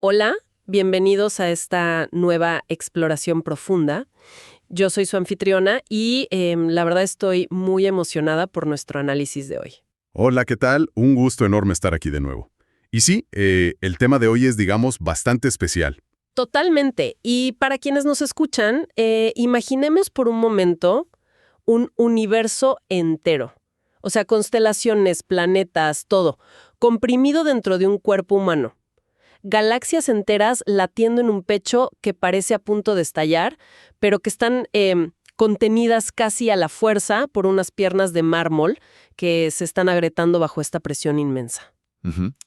Hola, bienvenidos a esta nueva exploración profunda. Yo soy su anfitriona y la verdad estoy muy emocionada por nuestro análisis de hoy. Hola, ¿qué tal? Un gusto enorme estar aquí de nuevo. Y sí, el tema de hoy es, digamos, bastante especial. Totalmente. Y para quienes nos escuchan, imaginemos por un momento un universo entero. O sea, constelaciones, planetas, todo, comprimido dentro de un cuerpo humano. Galaxias enteras latiendo en un pecho que parece a punto de estallar, pero que están contenidas casi a la fuerza por unas piernas de mármol que se están agrietando bajo esta presión inmensa.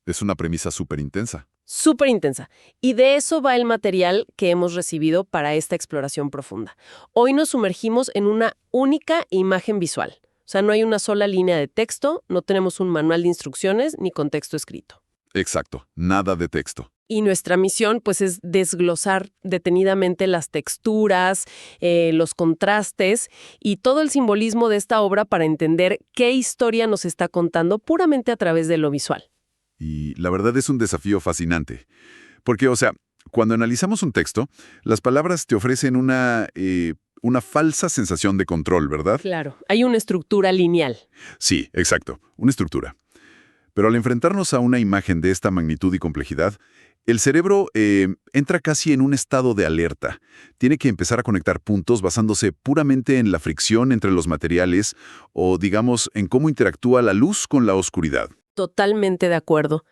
Es una premisa súper intensa. Súper intensa. Y de eso va el material que hemos recibido para esta exploración profunda. Hoy nos sumergimos en una única imagen visual. O sea, no hay una sola línea de texto, no tenemos un manual de instrucciones ni contexto escrito. Exacto, nada de texto. Y nuestra misión, pues, es desglosar detenidamente las texturas, los contrastes y todo el simbolismo de esta obra para entender qué historia nos está contando puramente a través de lo visual. Y la verdad es un desafío fascinante. Porque, o sea, cuando analizamos un texto, las palabras te ofrecen una falsa sensación de control, ¿verdad? Claro, hay una estructura lineal. Sí, exacto, una estructura. Pero al enfrentarnos a una imagen de esta magnitud y complejidad, el cerebro entra casi en un estado de alerta. Tiene que empezar a conectar puntos basándose puramente en la fricción entre los materiales o, digamos, en cómo interactúa la luz con la oscuridad. Totalmente de acuerdo.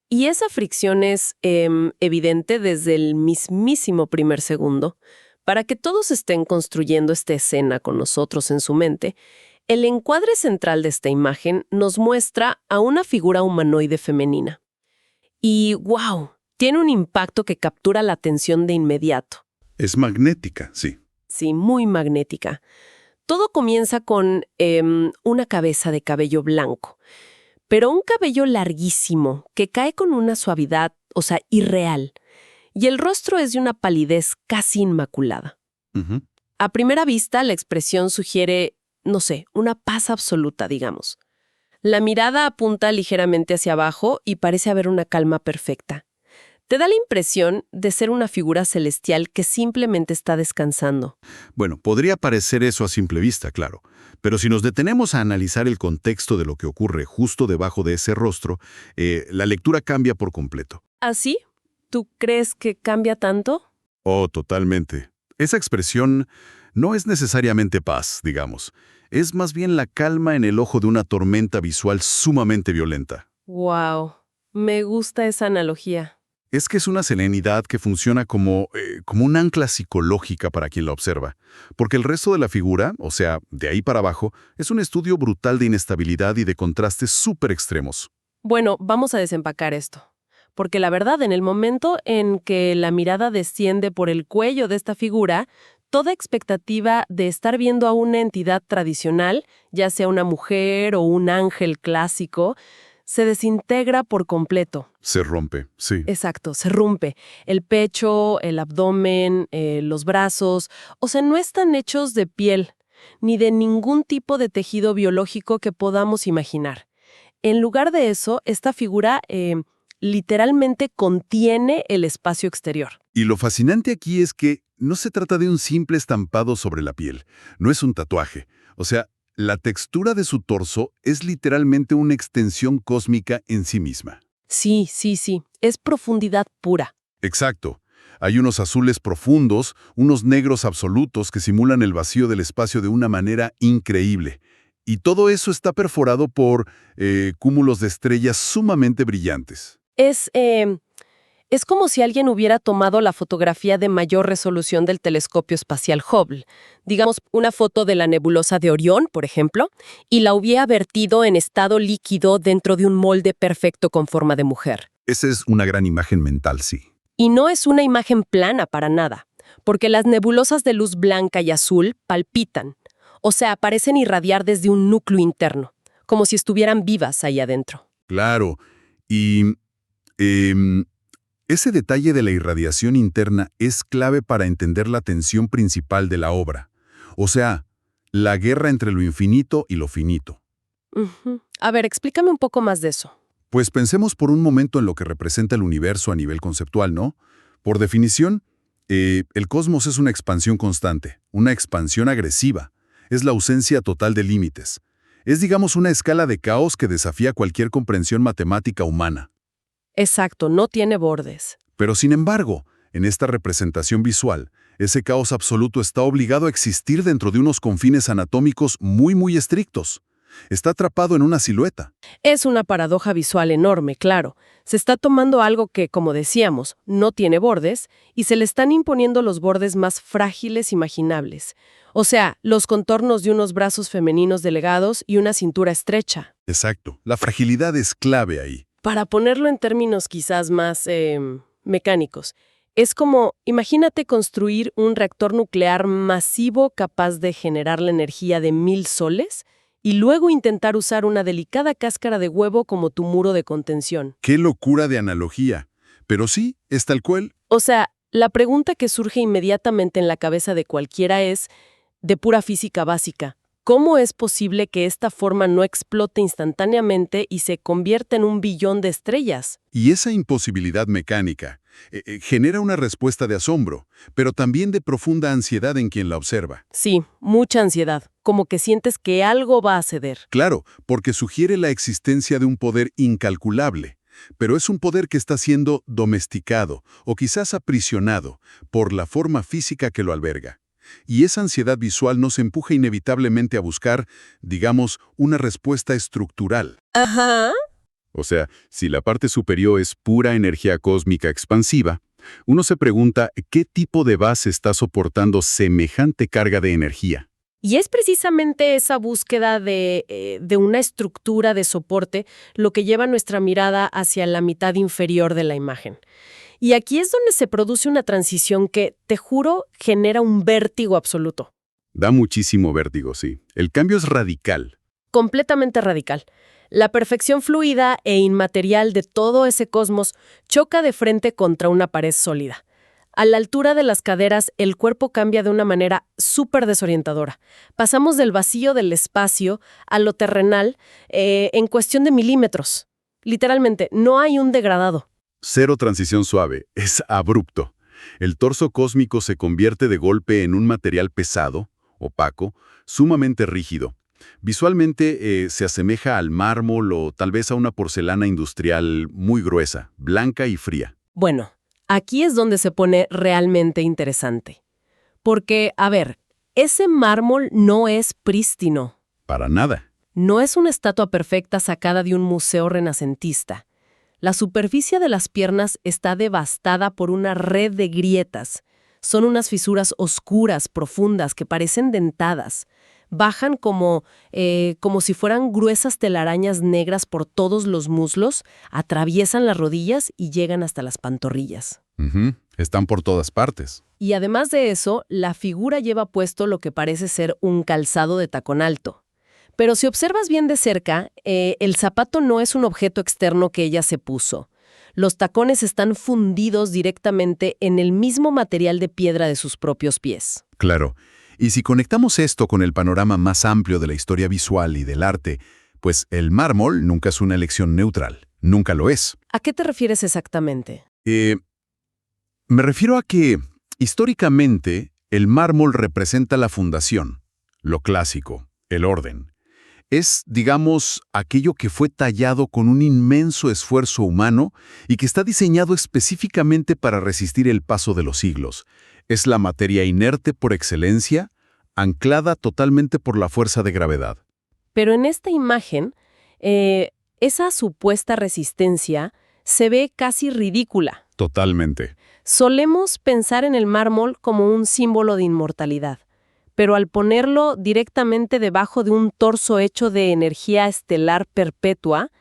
Y esa fricción es evidente desde el mismísimo primer segundo. Para que todos estén construyendo esta escena con nosotros en su mente, el encuadre central de esta imagen nos muestra a una figura humanoide femenina. Y ¡wow! Tiene un impacto que captura la atención de inmediato. Es magnética, sí. Sí, muy magnética. Todo comienza con una cabeza de cabello blanco, pero un cabello larguísimo que cae con una suavidad, o sea, irreal. Y el rostro es de una palidez casi inmaculada. Ujú. A primera vista, la expresión sugiere, no sé, una paz absoluta, digamos. La mirada apunta ligeramente hacia abajo y parece haber una calma perfecta. Te da la impresión de ser una figura celestial que simplemente está descansando. Bueno, podría parecer eso a simple vista, claro, pero si nos detenemos a analizar el contexto de lo que ocurre justo debajo de ese rostro, la lectura cambia por completo. ¿Así? ¿Tú crees que cambia tanto? Oh, totalmente. Esa expresión no es necesariamente paz, digamos. Es más bien la calma en el ojo de una tormenta visual sumamente violenta. ¡Wow! Me gusta esa analogía. Es que es una serenidad que funciona como un ancla psicológica para quien la observa, porque el resto de la figura, o sea, de ahí para abajo, es un estudio brutal de inestabilidad y de contrastes súper extremos. Bueno, vamos a desempacar esto. Porque la verdad, en el momento en que la mirada desciende por el cuello de esta figura, toda expectativa de estar viendo a una entidad tradicional, ya sea una mujer o un ángel clásico, se desintegra por completo. Se rompe, sí. Exacto, se rompe. El pecho, el abdomen, los brazos, o sea, no están hechos de piel, ni de ningún tipo de tejido biológico que podamos imaginar. En lugar de eso, esta figura literalmente contiene el espacio exterior. Y lo fascinante aquí es que no se trata de un simple estampado sobre la piel, no es un tatuaje. O sea, la textura de su torso es literalmente una extensión cósmica en sí misma. Sí, sí, sí, es profundidad pura. Exacto. Hay unos azules profundos, unos negros absolutos que simulan el vacío del espacio de una manera increíble. Y todo eso está perforado por cúmulos de estrellas sumamente brillantes. Es como si alguien hubiera tomado la fotografía de mayor resolución del telescopio espacial Hubble, digamos una foto de la nebulosa de Orión, por ejemplo, y la hubiera vertido en estado líquido dentro de un molde perfecto con forma de mujer. Esa es una gran imagen mental, sí. Y no es una imagen plana para nada, porque las nebulosas de luz blanca y azul palpitan, o sea, parecen irradiar desde un núcleo interno, como si estuvieran vivas ahí adentro. Claro. Y ese detalle de la irradiación interna es clave para entender la tensión principal de la obra. O sea, la guerra entre lo infinito y lo finito. Ujú. A ver, explícame un poco más de eso. Pues pensemos por un momento en lo que representa el universo a nivel conceptual, ¿no? Por definición, el cosmos es una expansión constante, una expansión agresiva. Es la ausencia total de límites. Es, digamos, una escala de caos que desafía cualquier comprensión matemática humana. Exacto, no tiene bordes. Pero sin embargo, en esta representación visual, ese caos absoluto está obligado a existir dentro de unos confines anatómicos muy estrictos. Está atrapado en una silueta. Es una paradoja visual enorme, claro. Se está tomando algo que, como decíamos, no tiene bordes y se le están imponiendo los bordes más frágiles imaginables. O sea, los contornos de unos brazos femeninos delgados y una cintura estrecha. Exacto. La fragilidad es clave ahí. Para ponerlo en términos quizás más mecánicos, es como, imagínate construir un reactor nuclear masivo capaz de generar la energía de 1000 soles y luego intentar usar una delicada cáscara de huevo como tu muro de contención. ¡Qué locura de analogía! Pero sí, es tal cual. O sea, la pregunta que surge inmediatamente en la cabeza de cualquiera es, de pura física básica, ¿cómo es posible que esta forma no explote instantáneamente y se convierta en un billón de estrellas? Y esa imposibilidad mecánica genera una respuesta de asombro, pero también de profunda ansiedad en quien la observa. Sí, mucha ansiedad, como que sientes que algo va a ceder. Claro, porque sugiere la existencia de un poder incalculable, pero es un poder que está siendo domesticado o quizás aprisionado por la forma física que lo alberga. Y esa ansiedad visual nos empuja inevitablemente a buscar, digamos, una respuesta estructural. Ajá. O sea, si la parte superior es pura energía cósmica expansiva, uno se pregunta qué tipo de base está soportando semejante carga de energía. Y es precisamente esa búsqueda de una estructura de soporte lo que lleva nuestra mirada hacia la mitad inferior de la imagen. Y aquí es donde se produce una transición que, te juro, genera un vértigo absoluto. Da muchísimo vértigo, sí. El cambio es radical. Completamente radical. La perfección fluida e inmaterial de todo ese cosmos choca de frente contra una pared sólida. A la altura de las caderas, el cuerpo cambia de una manera súper desorientadora. Pasamos del vacío del espacio a lo terrenal en cuestión de milímetros. Literalmente, no hay un degradado. Cero transición suave, es abrupto. El torso cósmico se convierte de golpe en un material pesado, opaco, sumamente rígido. Visualmente se asemeja al mármol o tal vez a una porcelana industrial muy gruesa, blanca y fría. Bueno, aquí es donde se pone realmente interesante. Porque, a ver, ese mármol no es prístino. Para nada. No es una estatua perfecta sacada de un museo renacentista. La superficie de las piernas está devastada por una red de grietas. Son unas fisuras oscuras, profundas, que parecen dentadas. Bajan como si fueran gruesas telarañas negras por todos los muslos, atraviesan las rodillas y llegan hasta las pantorrillas. Están por todas partes. Y además de eso, la figura lleva puesto lo que parece ser un calzado de tacón alto. Pero si observas bien de cerca, el zapato no es un objeto externo que ella se puso. Los tacones están fundidos directamente en el mismo material de piedra de sus propios pies. Claro. Y si conectamos esto con el panorama más amplio de la historia visual y del arte, pues el mármol nunca es una elección neutral. Nunca lo es. ¿A qué te refieres exactamente? Me refiero a que, históricamente, el mármol representa la fundación, lo clásico, el orden. Es, digamos, aquello que fue tallado con un inmenso esfuerzo humano y que está diseñado específicamente para resistir el paso de los siglos. Es la materia inerte por excelencia, anclada totalmente por la fuerza de gravedad. Pero en esta imagen, esa supuesta resistencia se ve casi ridícula. Totalmente. Solemos pensar en el mármol como un símbolo de inmortalidad, pero al ponerlo directamente debajo de un torso hecho de energía estelar perpetua,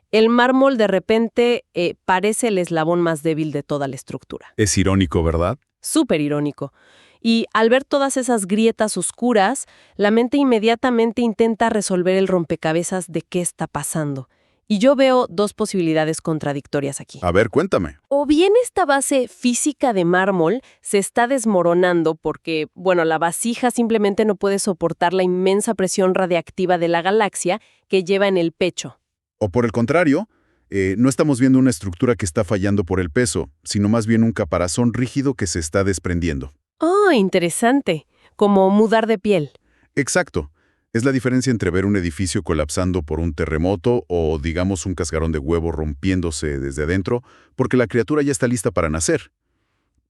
el mármol de repente parece el eslabón más débil de toda la estructura. Es irónico, ¿verdad? Súper irónico. Y al ver todas esas grietas oscuras, la mente inmediatamente intenta resolver el rompecabezas de qué está pasando. Y yo veo dos posibilidades contradictorias aquí. A ver, cuéntame. O bien esta base física de mármol se está desmoronando porque, bueno, la vasija simplemente no puede soportar la inmensa presión radiactiva de la galaxia que lleva en el pecho. O por el contrario, No estamos viendo una estructura que está fallando por el peso, sino más bien un caparazón rígido que se está desprendiendo. Oh, interesante. Como mudar de piel. Exacto. Es la diferencia entre ver un edificio colapsando por un terremoto o, digamos, un cascarón de huevo rompiéndose desde adentro porque la criatura ya está lista para nacer.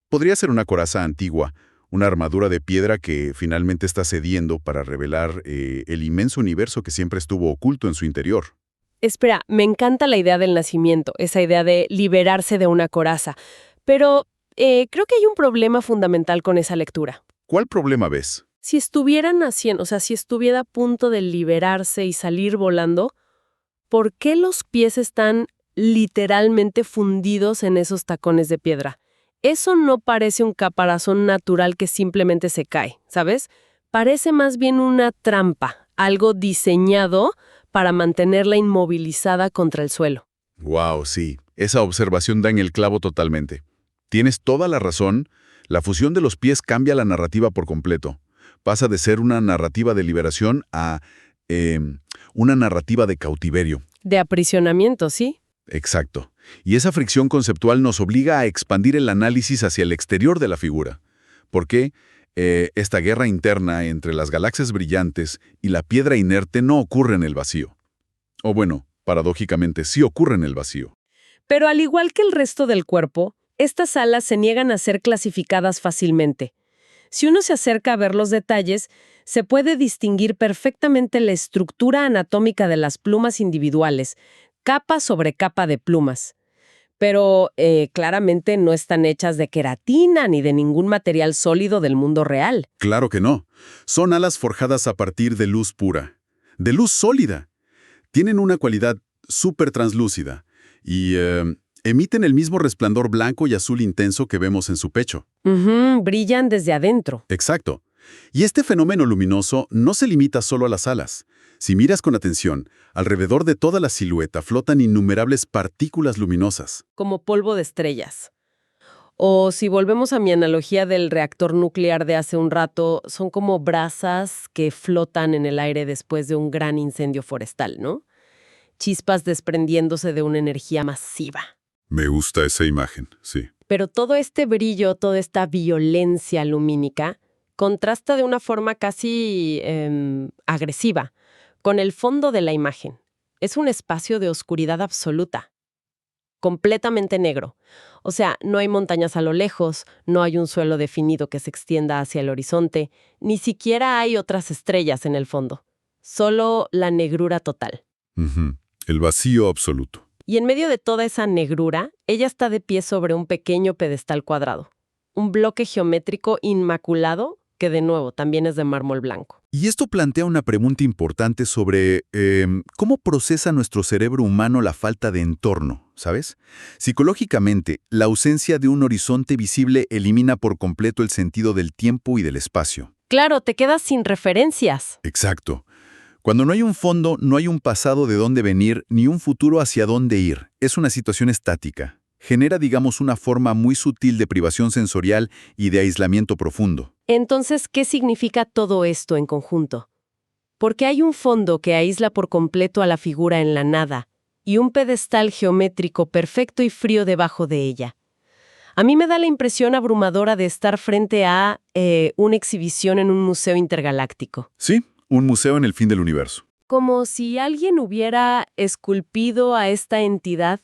Podría ser una coraza antigua, una armadura de piedra que finalmente está cediendo para revelar el inmenso universo que siempre estuvo oculto en su interior. Espera, me encanta la idea del nacimiento, esa idea de liberarse de una coraza. Pero creo que hay un problema fundamental con esa lectura. ¿Cuál problema ves? Si estuviera naciendo, o sea, si estuviera a punto de liberarse y salir volando, ¿por qué los pies están literalmente fundidos en esos tacones de piedra? Eso no parece un caparazón natural que simplemente se cae, ¿sabes? Parece más bien una trampa, algo diseñado para mantenerla inmovilizada contra el suelo. Wow, sí. Esa observación da en el clavo totalmente. Tienes toda la razón. La fusión de los pies cambia la narrativa por completo. Pasa de ser una narrativa de liberación a una narrativa de cautiverio. De aprisionamiento, ¿sí? Exacto. Y esa fricción conceptual nos obliga a expandir el análisis hacia el exterior de la figura. ¿Por qué? Esta guerra interna entre las galaxias brillantes y la piedra inerte no ocurre en el vacío. O bueno, paradójicamente sí ocurre en el vacío. Pero al igual que el resto del cuerpo, estas alas se niegan a ser clasificadas fácilmente. Si uno se acerca a ver los detalles, se puede distinguir perfectamente la estructura anatómica de las plumas individuales, capa sobre capa de plumas. Pero claramente no están hechas de queratina ni de ningún material sólido del mundo real. Claro que no. Son alas forjadas a partir de luz pura, de luz sólida. Tienen una cualidad súper translúcida y emiten el mismo resplandor blanco y azul intenso que vemos en su pecho. Brillan desde adentro. Exacto. Y este fenómeno luminoso no se limita solo a las alas. Si miras con atención, alrededor de toda la silueta flotan innumerables partículas luminosas. Como polvo de estrellas. O si volvemos a mi analogía del reactor nuclear de hace un rato, son como brasas que flotan en el aire después de un gran incendio forestal, ¿no? Chispas desprendiéndose de una energía masiva. Me gusta esa imagen, sí. Pero todo este brillo, toda esta violencia lumínica, contrasta de una forma casi agresiva con el fondo de la imagen. Es un espacio de oscuridad absoluta, completamente negro. O sea, no hay montañas a lo lejos, no hay un suelo definido que se extienda hacia el horizonte, ni siquiera hay otras estrellas en el fondo. Solo la negrura total. El vacío absoluto. Y en medio de toda esa negrura, ella está de pie sobre un pequeño pedestal cuadrado. Un bloque geométrico inmaculado que, de nuevo, también es de mármol blanco. Y esto plantea una pregunta importante sobre cómo procesa nuestro cerebro humano la falta de entorno, ¿sabes? Psicológicamente, la ausencia de un horizonte visible elimina por completo el sentido del tiempo y del espacio. Claro, te quedas sin referencias. Exacto. Cuando no hay un fondo, no hay un pasado de dónde venir, ni un futuro hacia dónde ir. Es una situación estática. Genera, digamos, una forma muy sutil de privación sensorial y de aislamiento profundo. Entonces, ¿qué significa todo esto en conjunto? Porque hay un fondo que aísla por completo a la figura en la nada y un pedestal geométrico perfecto y frío debajo de ella. A mí me da la impresión abrumadora de estar frente a una exhibición en un museo intergaláctico. Sí, un museo en el fin del universo. Como si alguien hubiera esculpido a esta entidad,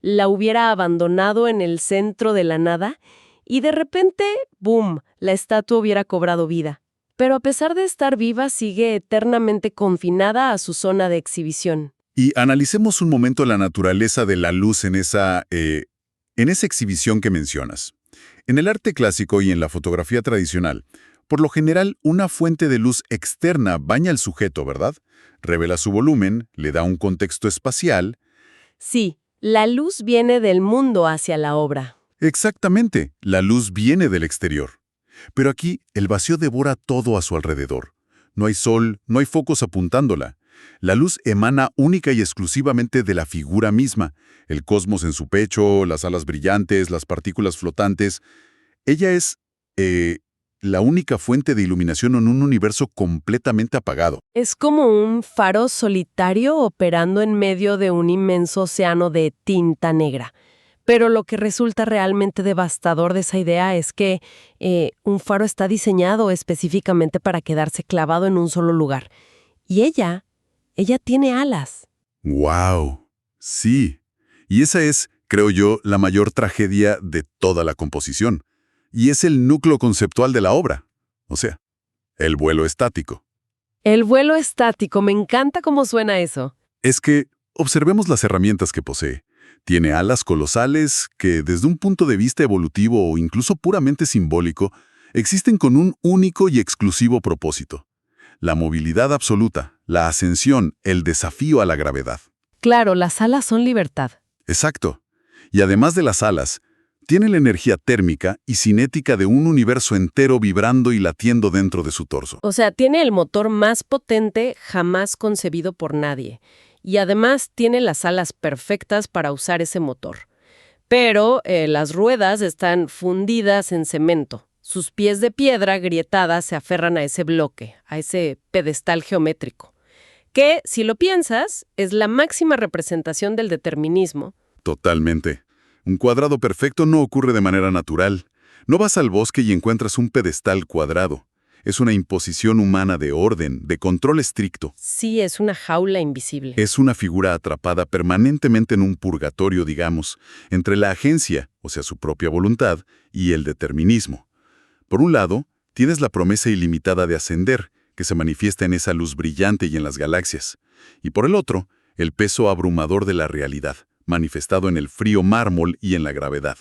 la hubiera abandonado en el centro de la nada y de repente, ¡boom!, la estatua hubiera cobrado vida. Pero a pesar de estar viva, sigue eternamente confinada a su zona de exhibición. Y analicemos un momento la naturaleza de la luz en esa exhibición que mencionas. En el arte clásico y en la fotografía tradicional, por lo general, una fuente de luz externa baña al sujeto, ¿verdad? Revela su volumen, le da un contexto espacial. Sí, la luz viene del mundo hacia la obra. Exactamente, la luz viene del exterior. Pero aquí, el vacío devora todo a su alrededor. No hay sol, no hay focos apuntándola. La luz emana única y exclusivamente de la figura misma, el cosmos en su pecho, las alas brillantes, las partículas flotantes. Ella es la única fuente de iluminación en un universo completamente apagado. Es como un faro solitario operando en medio de un inmenso océano de tinta negra. Pero lo que resulta realmente devastador de esa idea es que un faro está diseñado específicamente para quedarse clavado en un solo lugar. Y ella tiene alas. ¡Wow! Sí. Y esa es, creo yo, la mayor tragedia de toda la composición. Y es el núcleo conceptual de la obra. O sea, el vuelo estático. El vuelo estático, me encanta cómo suena eso. Es que observemos las herramientas que posee. Tiene alas colosales que, desde un punto de vista evolutivo o incluso puramente simbólico, existen con un único y exclusivo propósito: la movilidad absoluta, la ascensión, el desafío a la gravedad. Claro, las alas son libertad. Exacto. Y además de las alas, tiene la energía térmica y cinética de un universo entero vibrando y latiendo dentro de su torso. O sea, tiene el motor más potente jamás concebido por nadie. Y además tiene las alas perfectas para usar ese motor. Pero las ruedas están fundidas en cemento. Sus pies de piedra grietadas se aferran a ese bloque, a ese pedestal geométrico, que, si lo piensas, es la máxima representación del determinismo. Totalmente. Un cuadrado perfecto no ocurre de manera natural. No vas al bosque y encuentras un pedestal cuadrado. Es una imposición humana de orden, de control estricto. Sí, es una jaula invisible. Es una figura atrapada permanentemente en un purgatorio, digamos, entre la agencia, o sea, su propia voluntad, y el determinismo. Por un lado, tienes la promesa ilimitada de ascender, que se manifiesta en esa luz brillante y en las galaxias. Y por el otro, el peso abrumador de la realidad, manifestado en el frío mármol y en la gravedad.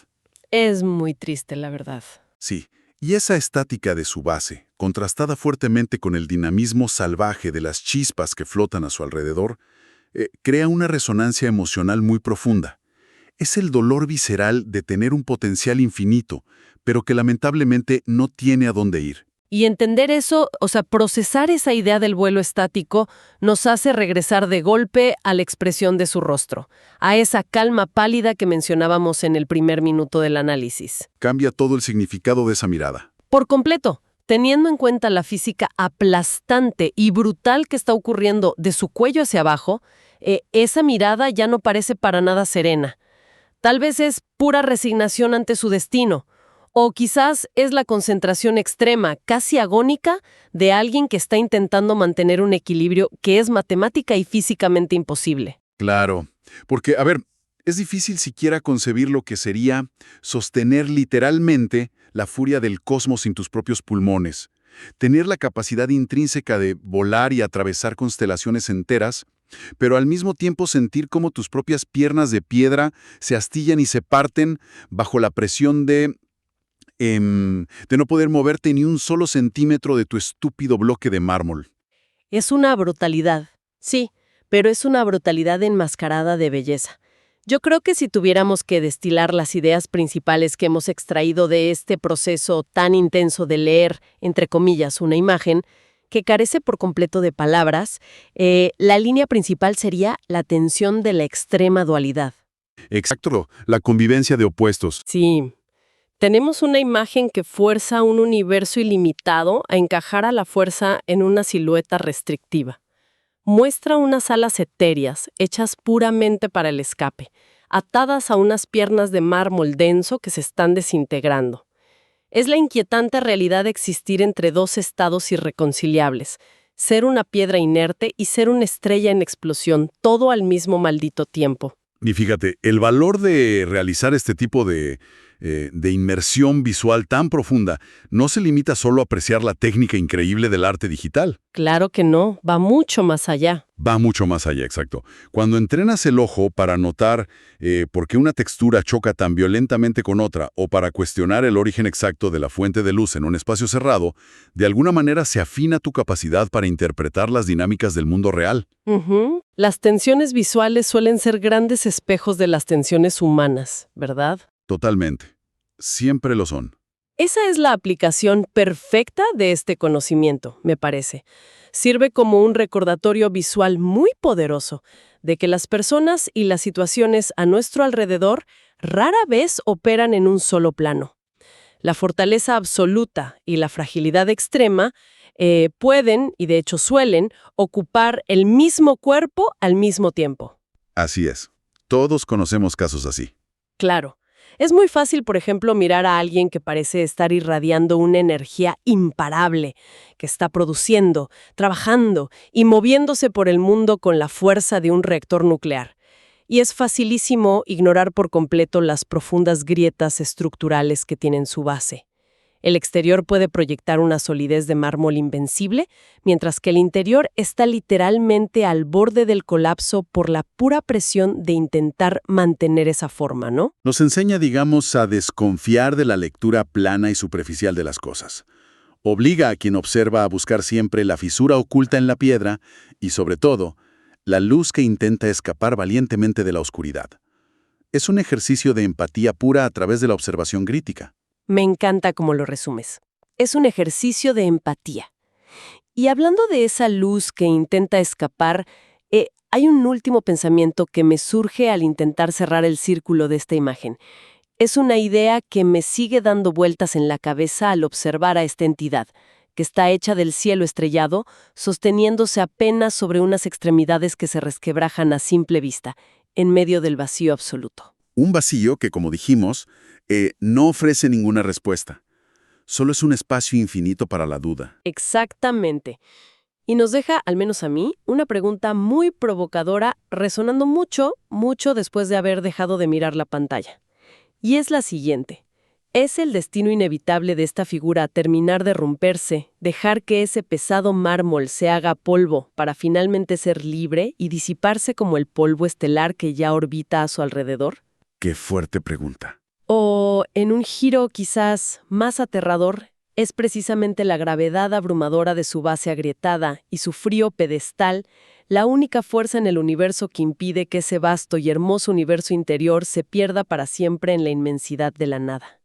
Es muy triste, la verdad. Sí, y esa estática de su base, contrastada fuertemente con el dinamismo salvaje de las chispas que flotan a su alrededor, crea una resonancia emocional muy profunda. Es el dolor visceral de tener un potencial infinito, pero que lamentablemente no tiene a dónde ir. Y entender eso, o sea, procesar esa idea del vuelo estático, nos hace regresar de golpe a la expresión de su rostro, a esa calma pálida que mencionábamos en el primer minuto del análisis. Cambia todo el significado de esa mirada. Por completo, teniendo en cuenta la física aplastante y brutal que está ocurriendo de su cuello hacia abajo, esa mirada ya no parece para nada serena. Tal vez es pura resignación ante su destino. O quizás es la concentración extrema, casi agónica, de alguien que está intentando mantener un equilibrio que es matemática y físicamente imposible. Claro, porque, a ver, es difícil siquiera concebir lo que sería sostener literalmente la furia del cosmos sin tus propios pulmones, tener la capacidad intrínseca de volar y atravesar constelaciones enteras, pero al mismo tiempo sentir cómo tus propias piernas de piedra se astillan y se parten bajo la presión de no poder moverte ni un solo centímetro de tu estúpido bloque de mármol. Es una brutalidad, sí, pero es una brutalidad enmascarada de belleza. Yo creo que si tuviéramos que destilar las ideas principales que hemos extraído de este proceso tan intenso de leer, entre comillas, una imagen, que carece por completo de palabras, la línea principal sería la tensión de la extrema dualidad. Exacto, la convivencia de opuestos. Sí. Tenemos una imagen que fuerza un universo ilimitado a encajar a la fuerza en una silueta restrictiva. Muestra unas alas etéreas, hechas puramente para el escape, atadas a unas piernas de mármol denso que se están desintegrando. Es la inquietante realidad de existir entre dos estados irreconciliables, ser una piedra inerte y ser una estrella en explosión, todo al mismo maldito tiempo. Y fíjate, el valor de realizar este tipo de inmersión visual tan profunda no se limita solo a apreciar la técnica increíble del arte digital. Claro que no, va mucho más allá. Va mucho más allá, exacto. Cuando entrenas el ojo para notar por qué una textura choca tan violentamente con otra o para cuestionar el origen exacto de la fuente de luz en un espacio cerrado, de alguna manera se afina tu capacidad para interpretar las dinámicas del mundo real. Las tensiones visuales suelen ser grandes espejos de las tensiones humanas, ¿verdad? Totalmente. Siempre lo son. Esa es la aplicación perfecta de este conocimiento, me parece. Sirve como un recordatorio visual muy poderoso de que las personas y las situaciones a nuestro alrededor rara vez operan en un solo plano. La fortaleza absoluta y la fragilidad extrema pueden, y de hecho suelen, ocupar el mismo cuerpo al mismo tiempo. Así es. Todos conocemos casos así. Claro. Es muy fácil, por ejemplo, mirar a alguien que parece estar irradiando una energía imparable, que está produciendo, trabajando y moviéndose por el mundo con la fuerza de un reactor nuclear. Y es facilísimo ignorar por completo las profundas grietas estructurales que tienen su base. El exterior puede proyectar una solidez de mármol invencible, mientras que el interior está literalmente al borde del colapso por la pura presión de intentar mantener esa forma, ¿no? Nos enseña, digamos, a desconfiar de la lectura plana y superficial de las cosas. Obliga a quien observa a buscar siempre la fisura oculta en la piedra y, sobre todo, la luz que intenta escapar valientemente de la oscuridad. Es un ejercicio de empatía pura a través de la observación crítica. Me encanta cómo lo resumes. Es un ejercicio de empatía. Y hablando de esa luz que intenta escapar, hay un último pensamiento que me surge al intentar cerrar el círculo de esta imagen. Es una idea que me sigue dando vueltas en la cabeza al observar a esta entidad, que está hecha del cielo estrellado, sosteniéndose apenas sobre unas extremidades que se resquebrajan a simple vista, en medio del vacío absoluto. Un vacío que, como dijimos, no ofrece ninguna respuesta. Solo es un espacio infinito para la duda. Exactamente. Y nos deja, al menos a mí, una pregunta muy provocadora, resonando mucho, mucho después de haber dejado de mirar la pantalla. Y es la siguiente. ¿Es el destino inevitable de esta figura terminar de romperse, dejar que ese pesado mármol se haga polvo para finalmente ser libre y disiparse como el polvo estelar que ya orbita a su alrededor? Qué fuerte pregunta. O, en un giro quizás más aterrador, es precisamente la gravedad abrumadora de su base agrietada y su frío pedestal la única fuerza en el universo que impide que ese vasto y hermoso universo interior se pierda para siempre en la inmensidad de la nada.